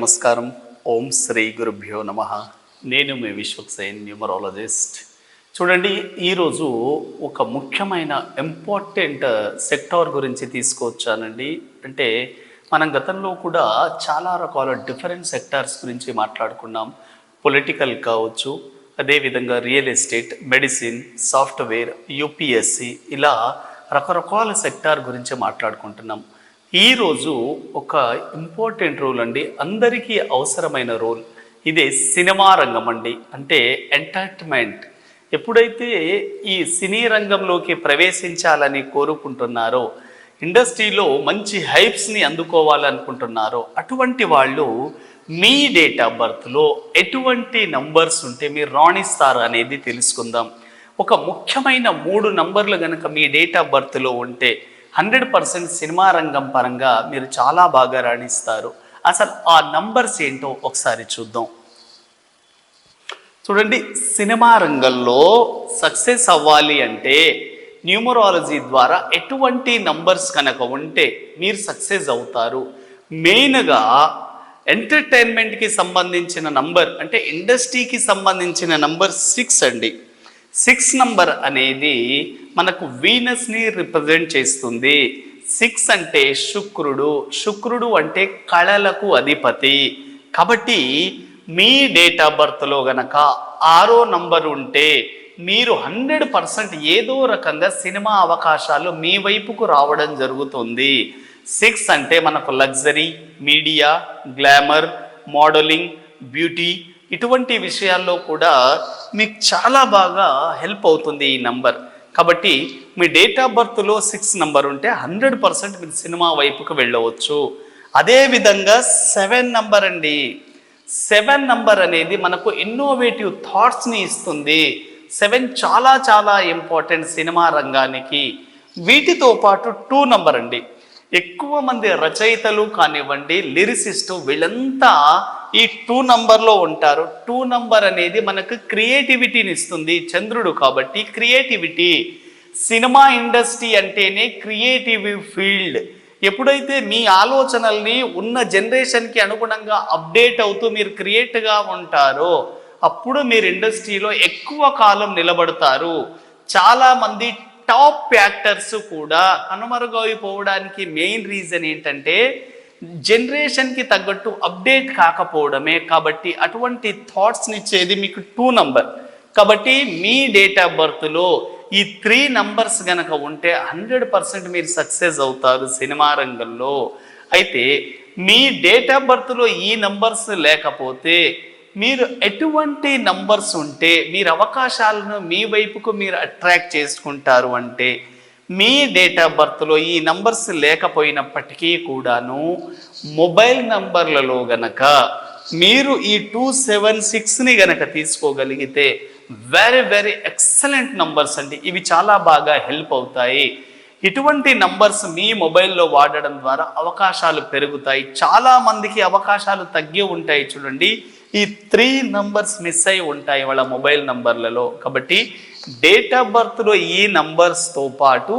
నమస్కారం. ఓం శ్రీ గురుభ్యో నమః. నేను మీ విశ్వక్సేన్, న్యూమరాలజిస్ట్. చూడండి, ఈరోజు ఒక ముఖ్యమైన ఇంపార్టెంట్ సెక్టార్ గురించి తీసుకొచ్చానండి. అంటే మనం గతంలో కూడా చాలా రకాల డిఫరెంట్ సెక్టార్స్ గురించి మాట్లాడుకున్నాం. పొలిటికల్ కావచ్చు, అదేవిధంగా real estate, medicine, software, UPSC, ఇలా రకరకాల సెక్టార్ గురించి మాట్లాడుకుంటున్నాం. ఈరోజు ఒక ఇంపార్టెంట్ రోల్ అండి, అందరికీ అవసరమైన రోల్. ఇదే సినిమా రంగం అండి. అంటే ఎంటర్టైన్మెంట్. ఎప్పుడైతే ఈ సినీ రంగంలోకి ప్రవేశించాలని కోరుకుంటున్నారో, ఇండస్ట్రీలో మంచి హైప్స్ని అందుకోవాలనుకుంటున్నారో, అటువంటి వాళ్ళు మీ డేట్ ఆఫ్ బర్త్లో ఎటువంటి నంబర్స్ ఉంటే మీరు రాణిస్తారు అనేది తెలుసుకుందాం. ఒక ముఖ్యమైన 3 నంబర్లు కనుక మీ డేట్ ఆఫ్ బర్త్లో ఉంటే 100% సినిమా రంగం పరంగా మీరు చాలా బాగా రాణిస్తారు. అసలు ఆ నంబర్స్ ఏంటో ఒకసారి చూద్దాం. చూడండి, సినిమా రంగంలో సక్సెస్ అవ్వాలి అంటే న్యూమరాలజీ ద్వారా ఎటువంటి నంబర్స్ కనుక ఉంటే మీరు సక్సెస్ అవుతారు. మెయిన్గా ఎంటర్టైన్మెంట్కి సంబంధించిన నంబర్, అంటే ఇండస్ట్రీకి సంబంధించిన నంబర్ 6 అండి. 6 నంబర్ అనేది మనకు వీనస్ని రిప్రజెంట్ చేస్తుంది. 6 అంటే శుక్రుడు అంటే కళలకు అధిపతి. కాబట్టి మీ డేట్ ఆఫ్ బర్త్లో గనక 6వ నంబర్ ఉంటే మీరు 100% ఏదో రకంగా సినిమా అవకాశాలు మీ వైపుకు రావడం జరుగుతుంది. 6 అంటే మనకు luxury, media, glamour, modelling, beauty, ఇటువంటి విషయాల్లో కూడా మీకు చాలా బాగా హెల్ప్ అవుతుంది ఈ నంబర్. కాబట్టి మీ డేట్ ఆఫ్ బర్త్లో 6 నంబర్ ఉంటే 100% మీరు సినిమా వైపుకు వెళ్ళవచ్చు. అదేవిధంగా 7 నంబర్ అండి. 7 నంబర్ అనేది మనకు ఇన్నోవేటివ్ థాట్స్ని ఇస్తుంది. 7 చాలా చాలా ఇంపార్టెంట్ సినిమా రంగానికి. వీటితో పాటు 2 నంబర్ అండి. ఎక్కువ మంది రచయితలు కానివ్వండి, లిరిసిస్టు, వీళ్ళంతా ఈ 2 నంబర్లో ఉంటారు. 2 నంబర్ అనేది మనకు క్రియేటివిటీని ఇస్తుంది. చంద్రుడు కాబట్టి క్రియేటివిటీ. సినిమా ఇండస్ట్రీ అంటేనే క్రియేటివ్ ఫీల్డ్. ఎప్పుడైతే మీ ఆలోచనల్ని ఉన్న జనరేషన్కి అనుగుణంగా అప్డేట్ అవుతూ మీరు క్రియేట్గా ఉంటారో, అప్పుడు మీరు ఇండస్ట్రీలో ఎక్కువ కాలం నిలబడతారు. చాలామంది టాప్ యాక్టర్స్ కూడా కనుమరుగైపోవడానికి మెయిన్ రీజన్ ఏంటంటే జనరేషన్కి తగ్గట్టు అప్డేట్ కాకపోవడమే. కాబట్టి అటువంటి థాట్స్ని ఇచ్చేది మీకు 2 నంబర్. కాబట్టి మీ డేట్ ఆఫ్ బర్త్లో ఈ 3 నంబర్స్ కనుక ఉంటే 100% మీరు సక్సెస్ అవుతారు సినిమా రంగంలో. అయితే మీ డేట్ ఆఫ్ బర్త్లో ఈ నంబర్స్ లేకపోతే మీరు ఎటువంటి నంబర్స్ ఉంటే మీరు అవకాశాలను మీ వైపుకు మీరు అట్రాక్ట్ చేసుకుంటారు అంటే, మీ డేట్ ఆఫ్ బర్త్లో ఈ నంబర్స్ లేకపోయినప్పటికీ కూడాను మొబైల్ నంబర్లలో గనక మీరు ఈ 276ని గనక తీసుకోగలిగితే వెరీ వెరీ ఎక్సలెంట్ నంబర్స్ అండి. ఇవి చాలా బాగా హెల్ప్ అవుతాయి. ఇటువంటి నంబర్స్ మీ మొబైల్లో వాడడం ద్వారా అవకాశాలు పెరుగుతాయి. చాలామందికి అవకాశాలు తగ్గి ఉంటాయి. చూడండి, ఈ 3 నంబర్స్ మిస్ అయి ఉంటాయి వాళ్ళ మొబైల్ నంబర్లలో. కాబట్టి డేట్ ఆఫ్ బర్త్లో ఈ నంబర్స్తో పాటు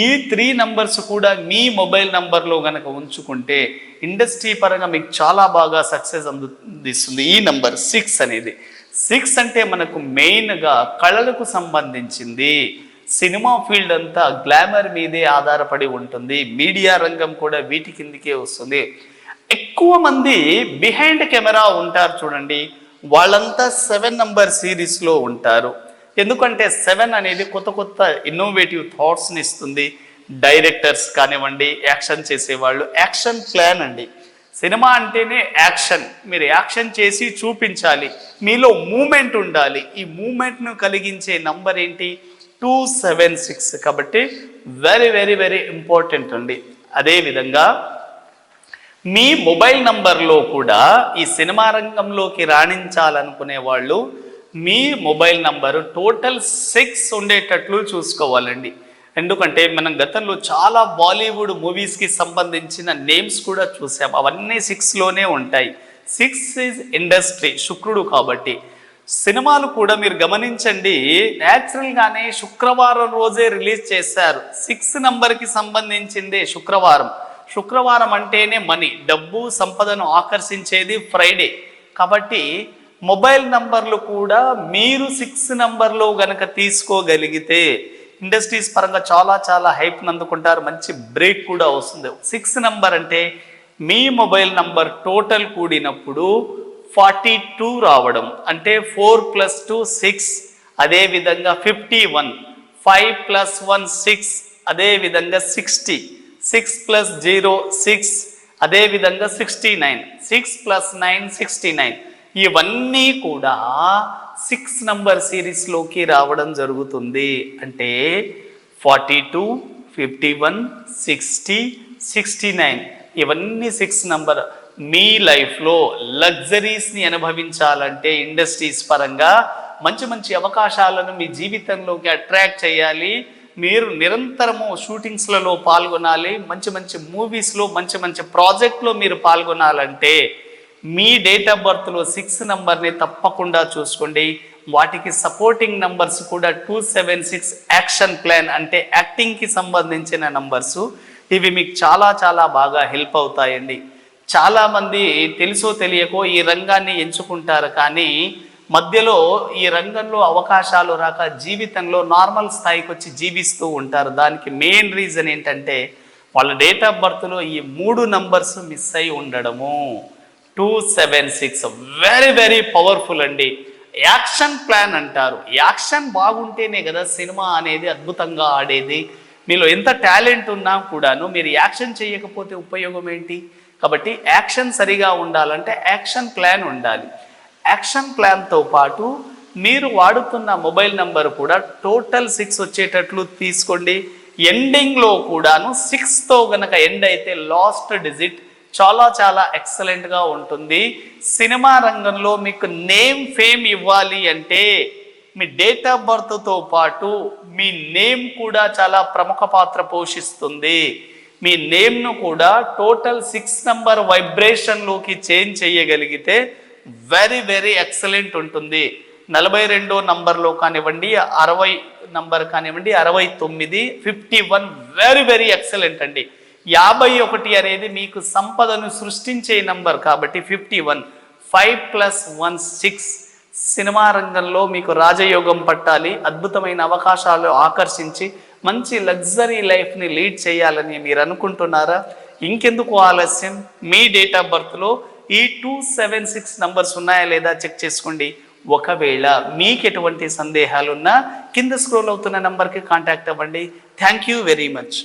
ఈ 3 నంబర్స్ కూడా మీ మొబైల్ నంబర్లో కనుక ఉంచుకుంటే ఇండస్ట్రీ పరంగా మీకు చాలా బాగా సక్సెస్ అందిస్తుంది. ఈ నంబర్ 6 అనేది. 6 అంటే మనకు మెయిన్గా కళలకు సంబంధించింది. సినిమా ఫీల్డ్ అంతా గ్లామర్ మీదే ఆధారపడి ఉంటుంది. మీడియా రంగం కూడా వీటి కిందికే వస్తుంది. ఎక్కువ మంది బిహైండ్ కెమెరా ఉంటారు చూడండి, వాళ్ళంతా 7 నంబర్ సిరీస్లో ఉంటారు. ఎందుకంటే 7 అనేది కొత్త కొత్త ఇన్నోవేటివ్ థాట్స్ని ఇస్తుంది. డైరెక్టర్స్ కానివ్వండి, యాక్షన్ చేసేవాళ్ళు, యాక్షన్ ప్లాన్ అండి. సినిమా అంటేనే యాక్షన్. మీరు యాక్షన్ చేసి చూపించాలి, మీలో మూమెంట్ ఉండాలి. ఈ మూమెంట్ను కలిగించే నంబర్ ఏంటి? 276. కాబట్టి వెరీ వెరీ వెరీ ఇంపార్టెంట్ అండి. అదేవిధంగా మీ మొబైల్ నంబర్లో కూడా ఈ సినిమా రంగంలోకి రాణించాలనుకునే వాళ్ళు మీ మొబైల్ నంబరు టోటల్ 6 ఉండేటట్లు చూసుకోవాలండి. ఎందుకంటే మనం గతంలో చాలా బాలీవుడ్ మూవీస్కి సంబంధించిన నేమ్స్ కూడా చూసాం. అవన్నీ 6లోనే ఉంటాయి. 6 ఈజ్ ఇండస్ట్రీ, శుక్రుడు. కాబట్టి సినిమాలు కూడా మీరు గమనించండి, న్యాచురల్గానే శుక్రవారం రోజే రిలీజ్ చేశారు. 6 నంబర్కి సంబంధించిందే శుక్రవారం. శుక్రవారం అంటేనే మనీ, డబ్బు సంపదను ఆకర్షించేది ఫ్రైడే. కాబట్టి మొబైల్ నంబర్లు కూడా మీరు 6 నంబర్లో గనక తీసుకోగలిగితే ఇండస్ట్రీస్ పరంగా చాలా చాలా హైప్ అందుకుంటారు, మంచి బ్రేక్ కూడా వస్తుంది. 6 నంబర్ అంటే మీ మొబైల్ నంబర్ టోటల్ కూడినప్పుడు 42 రావడం, అంటే 4 + 2 6, అదేవిధంగా 51, 5 + 1 6, అదేవిధంగా 60, 6 + 0 6, అదేవిధంగా 69, 6 + 9 69. ఇవన్నీ కూడా 6 నంబర్ సిరీస్లోకి రావడం జరుగుతుంది. అంటే 42, 51, 60, 69 ఇవన్నీ 6 నంబర్. మీ లైఫ్లో లగ్జరీస్ని అనుభవించాలంటే ఇండస్ట్రీస్ పరంగా మంచి మంచి అవకాశాలను మీ జీవితంలోకి అట్రాక్ట్ చేయాలి. మీరు నిరంతరము షూటింగ్స్లలో పాల్గొనాలి, మంచి మంచి మూవీస్లో మంచి మంచి ప్రాజెక్ట్లో మీరు పాల్గొనాలంటే మీ డేట్ ఆఫ్ బర్త్లో 6 నంబర్ని తప్పకుండా చూసుకోండి. వాటికి సపోర్టింగ్ నంబర్స్ కూడా 276 యాక్షన్ ప్లాన్, అంటే యాక్టింగ్కి సంబంధించిన నంబర్సు. ఇవి మీకు చాలా చాలా బాగా హెల్ప్ అవుతాయండి. చాలామంది తెలుసో తెలియకో ఈ రంగాన్ని ఎంచుకుంటారు, కానీ మధ్యలో ఈ రంగంలో అవకాశాలు రాక జీవితంలో నార్మల్ స్థాయికి వచ్చి జీవిస్తూ ఉంటారు. దానికి మెయిన్ రీజన్ ఏంటంటే వాళ్ళ డేట్ ఆఫ్ బర్త్లో ఈ 3 నంబర్స్ మిస్ అయి ఉండడము. 276 వెరీ వెరీ పవర్ఫుల్ అండి. యాక్షన్ ప్లాన్ అంటారు. యాక్షన్ బాగుంటేనే కదా సినిమా అనేది అద్భుతంగా ఆడేది. మీలో ఎంత టాలెంట్ ఉన్నా కూడాను మీరు యాక్షన్ చేయకపోతే ఉపయోగం ఏంటి? కాబట్టి యాక్షన్ సరిగా ఉండాలంటే యాక్షన్ ప్లాన్ ఉండాలి. యాక్షన్ ప్లాన్తో పాటు మీరు వాడుతున్న మొబైల్ నంబర్ కూడా టోటల్ 6 వచ్చేటట్లు తీసుకోండి. ఎండింగ్లో కూడాను 6తో గనక ఎండ్ అయితే లాస్ట్ డిజిట్ చాలా చాలా ఎక్సలెంట్గా ఉంటుంది. సినిమా రంగంలో మీకు నేమ్ ఫేమ్ ఇవ్వాలి అంటే మీ డేట్ ఆఫ్ బర్త్తో పాటు మీ నేమ్ కూడా చాలా ప్రముఖ పాత్ర పోషిస్తుంది. మీ నేమ్ను కూడా టోటల్ 6 నంబర్ వైబ్రేషన్లోకి చేంజ్ చేయగలిగితే వెరీ వెరీ ఎక్సలెంట్ ఉంటుంది. 42 నంబర్లో కానివ్వండి, 60 నంబర్ కానివ్వండి, 69, 51 వెరీ వెరీ ఎక్సలెంట్ అండి. 51 అనేది మీకు సంపదను సృష్టించే నంబర్ కాబట్టి 51, 5 + 1 6. సినిమా రంగంలో మీకు రాజయోగం పట్టాలి, అద్భుతమైన అవకాశాలు ఆకర్షించి మంచి లగ్జరీ లైఫ్ని లీడ్ చేయాలని మీరు అనుకుంటున్నారా? ఇంకెందుకు ఆలస్యం? మీ డేట్ ఆఫ్ బర్త్లో ఈ 276 నంబర్స్ ఉన్నాయా లేదా చెక్ చేసుకోండి. ఒకవేళ మీకు ఎటువంటి సందేహాలున్నా కింద స్క్రోల్ అవుతున్న నంబర్కి కాంటాక్ట్ అవ్వండి. Thank you very much.